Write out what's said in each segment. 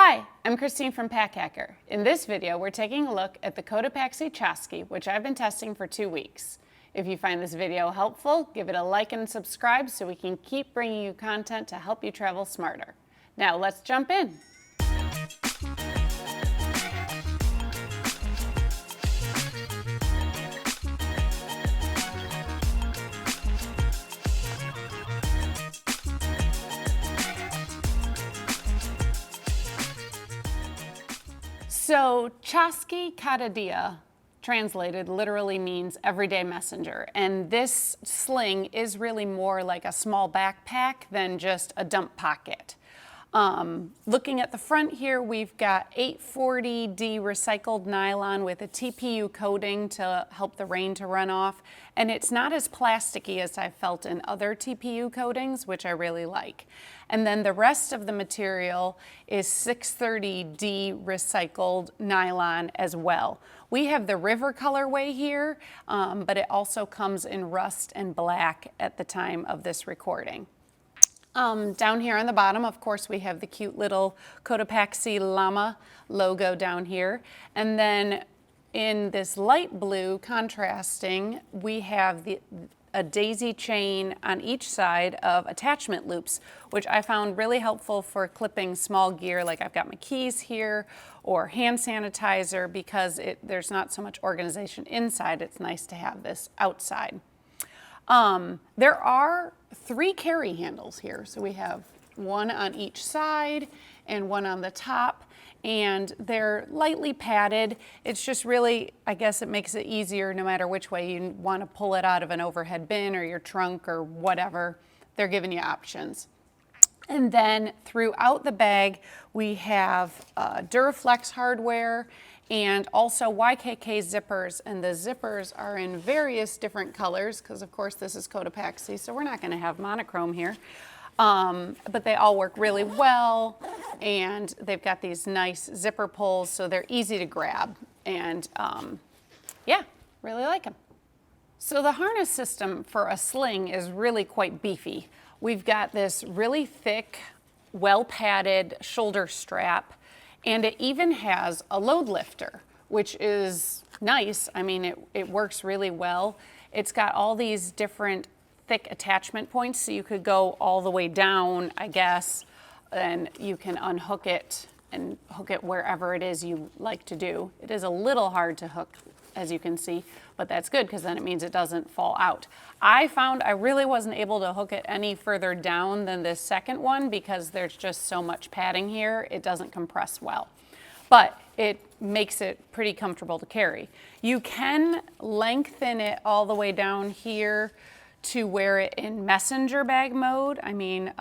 Hi, I'm Christine from Pack Hacker. In this video, we're taking a look at the Cotopaxi Chasqui, which I've been testing for 2 weeks. If you find this video helpful, give it a like and subscribe so we can keep bringing you content to help you travel smarter. Now let's jump in. So Chasqui 13L, translated, literally means everyday messenger. And this sling is really more like a small backpack than just a dump pocket. Looking at the front here, we've got 840D recycled nylon with a TPU coating to help the rain to run off. And it's not as plasticky as I've felt in other TPU coatings, which I really like. And then the rest of the material is 630D recycled nylon as well. We have the river colorway here, but it also comes in rust and black at the time of this recording. Down here on the bottom, of course, we have the cute little Cotopaxi llama logo down here. And then in this light blue contrasting, we have a daisy chain on each side of attachment loops, which I found really helpful for clipping small gear, like I've got my keys here, or hand sanitizer, because there's not so much organization inside. It's nice to have this outside. There are 3 carry handles here. So we have one on each side and one on the top, and they're lightly padded. It's just really, I guess it makes it easier no matter which way you want to pull it out of an overhead bin or your trunk or whatever. They're giving you options. And then throughout the bag, we have Duraflex hardware and also YKK zippers, and the zippers are in various different colors because of course this is Cotopaxi, so we're not going to have monochrome here, but they all work really well, and they've got these nice zipper pulls, so they're easy to grab, and yeah, really like them. So the harness system for a sling is really quite beefy. We've got this really thick, well-padded shoulder strap, and it even has a load lifter, which is nice. I mean, it works really well. It's got all these different thick attachment points, so you could go all the way down, I guess, and you can unhook it and hook it wherever it is you like to do. It is a little hard to hook, as you can see, but that's good because then it means it doesn't fall out. I found I really wasn't able to hook it any further down than this second one because there's just so much padding here, it doesn't compress well. But it makes it pretty comfortable to carry. You can lengthen it all the way down here to wear it in messenger bag mode. I mean,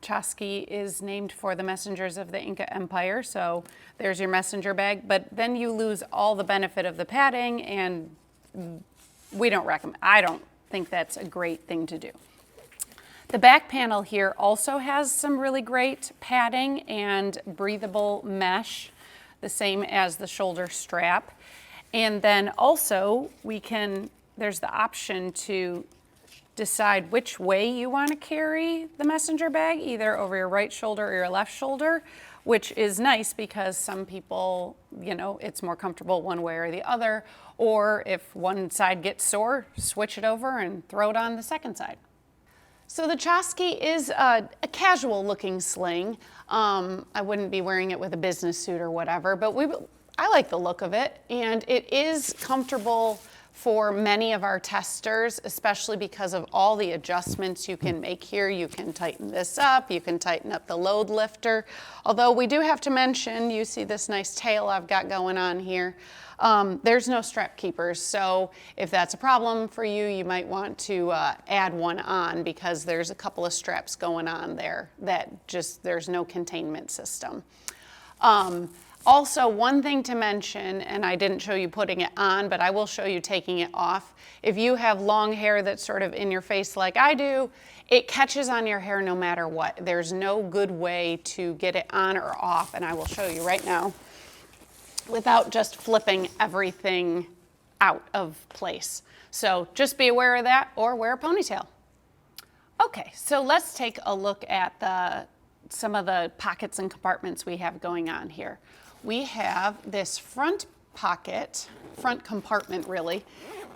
Chasqui is named for the messengers of the Inca Empire, so there's your messenger bag, but then you lose all the benefit of the padding, and we don't recommend, I don't think that's a great thing to do. The back panel here also has some really great padding and breathable mesh, the same as the shoulder strap. And then also there's the option to decide which way you want to carry the messenger bag, either over your right shoulder or your left shoulder, which is nice because some people, you know, it's more comfortable one way or the other, or if one side gets sore, switch it over and throw it on the second side. So the Chasqui is a casual looking sling. I wouldn't be wearing it with a business suit or whatever, but I like the look of it, and it is comfortable for many of our testers, especially because of all the adjustments you can make here. You can tighten this up, you can tighten up the load lifter. Although we do have to mention, you see this nice tail I've got going on here. There's no strap keepers, so if that's a problem for you, you might want to add one on because there's a couple of straps going on there that there's no containment system. Also, one thing to mention, and I didn't show you putting it on, but I will show you taking it off. If you have long hair that's sort of in your face like I do, it catches on your hair no matter what. There's no good way to get it on or off, and I will show you right now without just flipping everything out of place. So just be aware of that or wear a ponytail. Okay, so let's take a look at the some of the pockets and compartments we have going on here. We have this front pocket, front compartment really.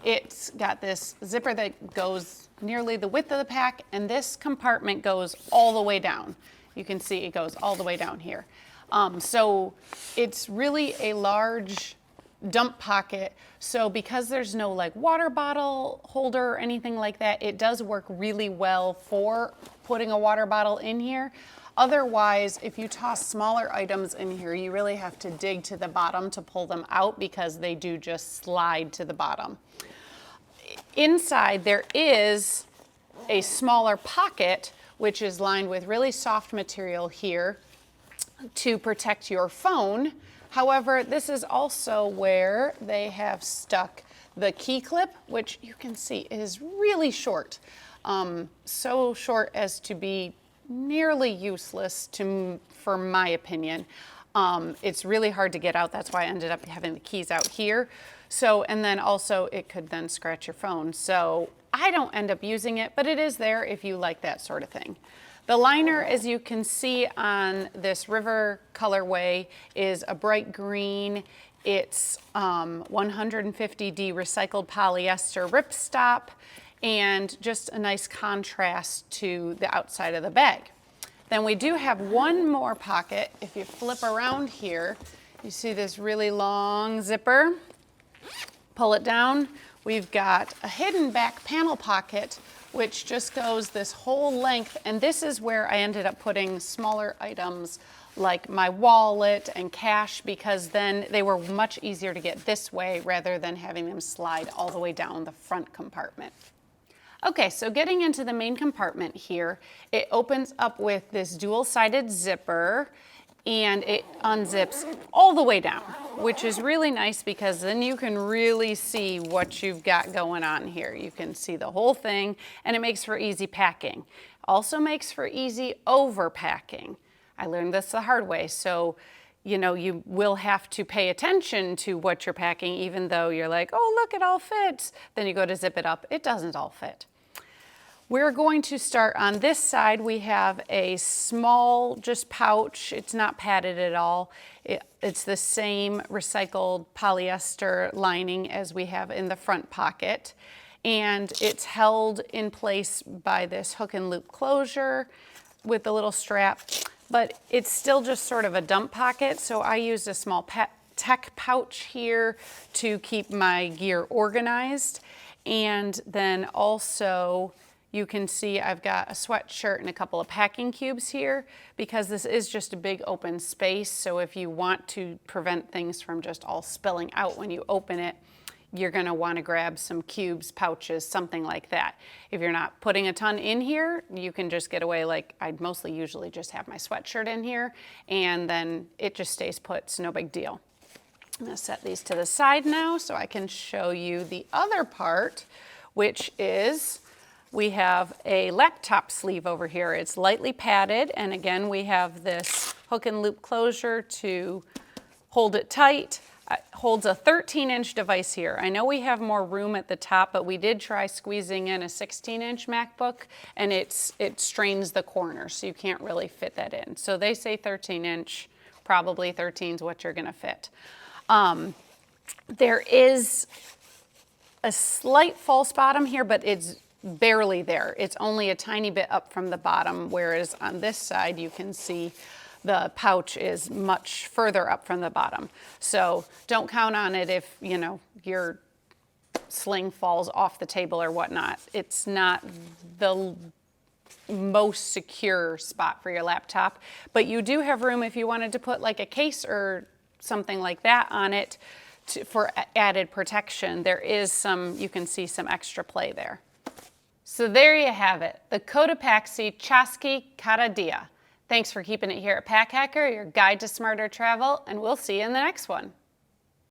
It's got this zipper that goes nearly the width of the pack, and this compartment goes all the way down. You can see it goes all the way down here. So it's really a large dump pocket. So because there's no like water bottle holder or anything like that, it does work really well for putting a water bottle in here. Otherwise, if you toss smaller items in here, you really have to dig to the bottom to pull them out because they do just slide to the bottom. Inside there is a smaller pocket which is lined with really soft material here to protect your phone. However, this is also where they have stuck the key clip, which you can see is really short. So short as to be nearly useless for my opinion. It's really hard to get out. That's why I ended up having the keys out here. So, and then also it could then scratch your phone. So I don't end up using it, but it is there if you like that sort of thing. The liner, as you can see on this River colorway, is a bright green. It's 150D recycled polyester ripstop and just a nice contrast to the outside of the bag. Then we do have one more pocket. If you flip around here, you see this really long zipper. Pull it down. We've got a hidden back panel pocket which just goes this whole length, and this is where I ended up putting smaller items like my wallet and cash, because then they were much easier to get this way rather than having them slide all the way down the front compartment. Okay, so getting into the main compartment here, it opens up with this dual-sided zipper and it unzips all the way down, which is really nice because then you can really see what you've got going on here. You can see the whole thing, and it makes for easy packing. Also makes for easy overpacking. I learned this the hard way, so you know, you will have to pay attention to what you're packing, even though you're like, oh look, it all fits. Then you go to zip it up, it doesn't all fit. We're going to start on this side. We have a small just pouch. It's not padded at all. It's the same recycled polyester lining as we have in the front pocket. And it's held in place by this hook and loop closure with the little strap, but it's still just sort of a dump pocket. So I used a small tech pouch here to keep my gear organized. And then also, you can see I've got a sweatshirt and a couple of packing cubes here because this is just a big open space. So if you want to prevent things from just all spilling out when you open it, you're gonna wanna grab some cubes, pouches, something like that. If you're not putting a ton in here, you can just get away like I'd mostly usually just have my sweatshirt in here and then it just stays put, it's no big deal. I'm gonna set these to the side now so I can show you the other part, which is we have a laptop sleeve over here. It's lightly padded, and again, we have this hook and loop closure to hold it tight. It holds a 13-inch device here. I know we have more room at the top, but we did try squeezing in a 16-inch MacBook, and it strains the corner, so you can't really fit that in. So they say 13-inch, probably 13 is what you're gonna fit. There is a slight false bottom here, but it's barely there. It's only a tiny bit up from the bottom, whereas on this side you can see the pouch is much further up from the bottom. So don't count on it if, you know, your sling falls off the table or whatnot. It's not the most secure spot for your laptop, but you do have room if you wanted to put like a case or something like that on it for added protection. There is some, you can see some extra play there. So there you have it, the Cotopaxi Chasqui 13L. Thanks for keeping it here at Pack Hacker, your guide to smarter travel, and we'll see you in the next one.